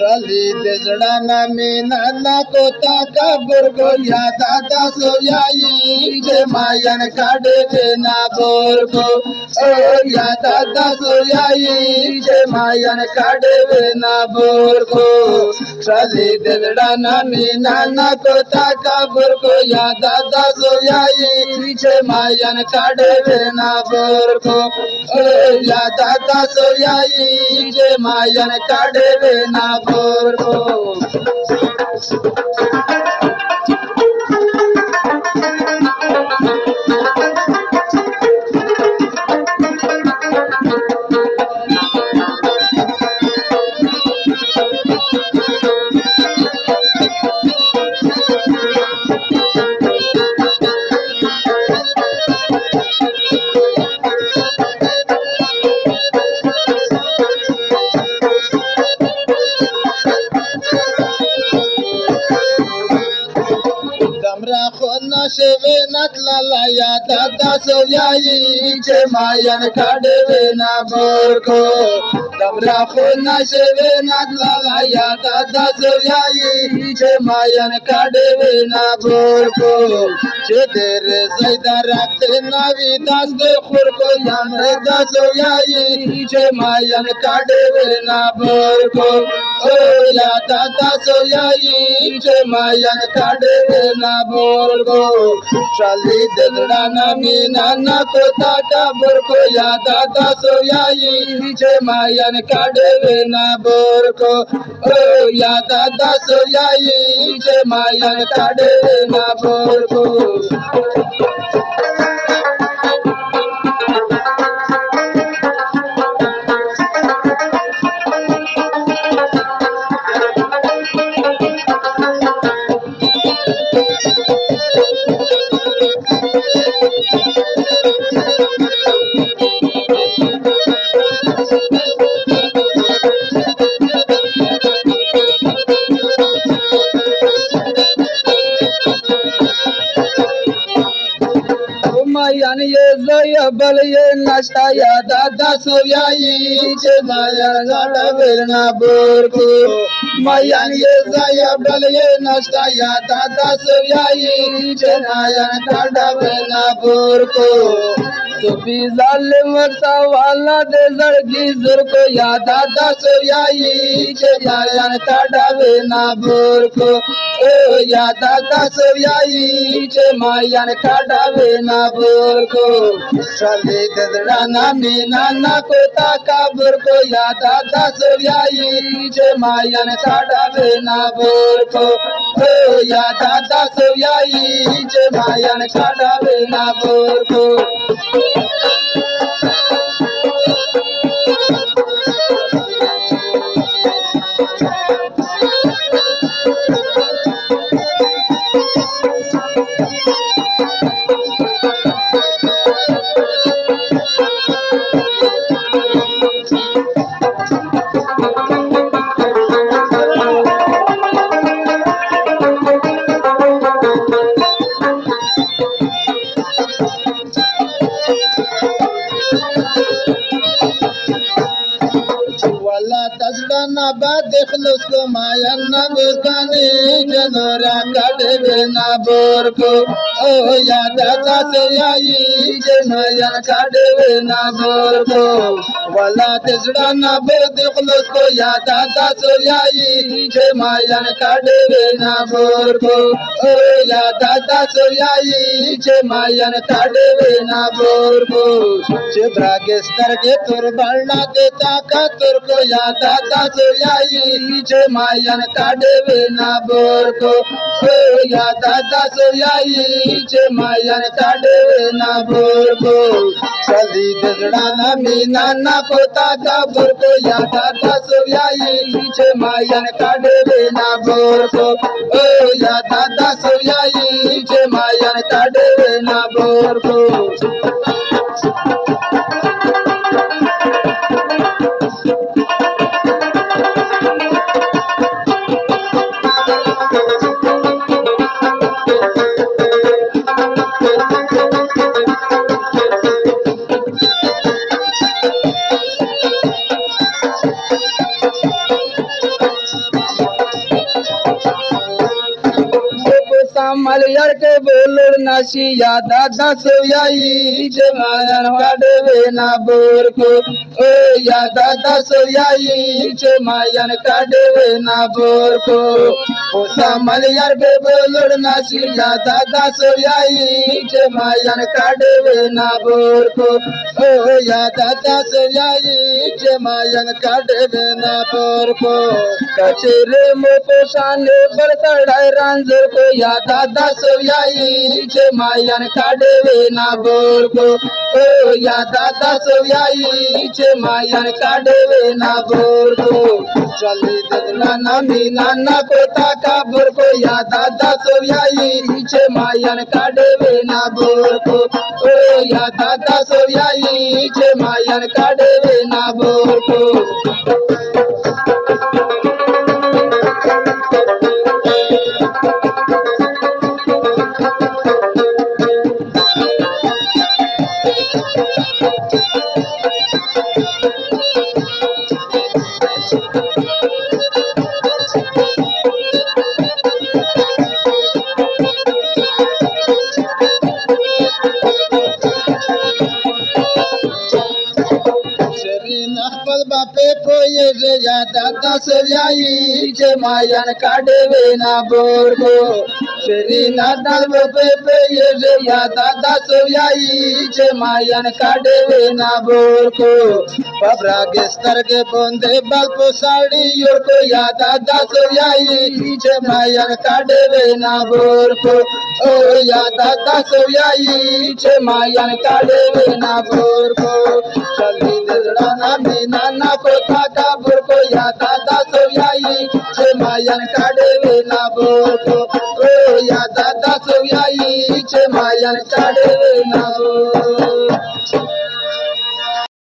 Rali dezrana mina na kota kabur go ya dada soyayi je mayan kade na borgo oh ya dada soyayi je mayan kade na borgo Rali dezrana mina na kota kabur go ya dada soyayi je mayan kade na borgo oh ya dada soyayi je mayan kade na borgo Damra khona sheve natla la ya dada soyayi je mayan kade na borgo Damra khona sheve natla la ya dada soyayi je mayan kade na borgo je dere zaida rakte na vidas de khurko ya dada soyayi je mayan kade na borgo oh ya dada soyayi je mayan kade na borgo Shali dedana mina na kota ka borgo ya dada soyayi je mayan kade na borgo oh ya dada soyayi je mayan kade na borgo Mayan ye zaya bal ye nashta ya dada soyayi je mayan gada verna borgo Mayan ye zaya bal ye nashta ya dada soyayi je mayan gada verna borgo Sufi zalim wala de zargi zurko ya dada soyayi je mayan gada verna borgo oh ya dada soyayi je mayan gada verna borgo Shali dedana mina na kota kabur ko ya dada soyayi je mayan kada na borgo oh ya dada soyayi je mayan kada na borgo Wala tasdana bad khlos ko mayan na murkani janora kade na borgo oh ya dada soyayi je mayan kade na borgo wala tasdana bad khlos ko ya dada soyayi je mayan kade na borgo oh ya dada soyayi je mayan kade na borgo je bragestar ke turbalna de taka turko ya dada soyayi je mayan kade na borgo oh ya dada soyayi je mayan kade na borgo Shali dedana mina na kota ka borgo ya dada soyayi je mayan kade na borgo oh ya dada soyayi je mayan kade काढवे ना बोरको सामलियर के bowler नसिया दादा सोयाई जमायन काढवे ना बोरको ओ या दादा सोयाई जमायन काढवे ना बोरको ओ सामलियर के bowler नसिया दादा सोयाई जमायन काढवे ना बोरको ओ या दादा सोयाई जमायन काढवे ना बोरको कचरे मोको शाने बरसड़ाय रांझर को या दादा सोयाई जमायन काढवे ना बोरको ओ या दादा सोयाई जमायन काढवे ना बोरको चली ददना नामी नाना कोता का बोरको या दादा सोयाई जमायन काढवे ना बोरको ओ या दादा सोयाई जमायन काढवे ना बोरको बापे को ये रे या दादा सोयाई जमायन काढवे ना बोरको श्री नादाल बापे पे ये रे या दादा सोयाई जमायन काढवे ना बोरको बबरा गेस्तर के बोंदे बालपो साड़ी योर को या दादा सोयाई जमायन काढवे ना बोरको ओ या दादा सोयाई जमायन काढवे ना बोरको चली दलड़ा नामी नाना कोता का बुरको या दादा सोयाई जमायन काढवे ना बोरको ओ या दादा सोयाई जमायन काढवे ना बोरको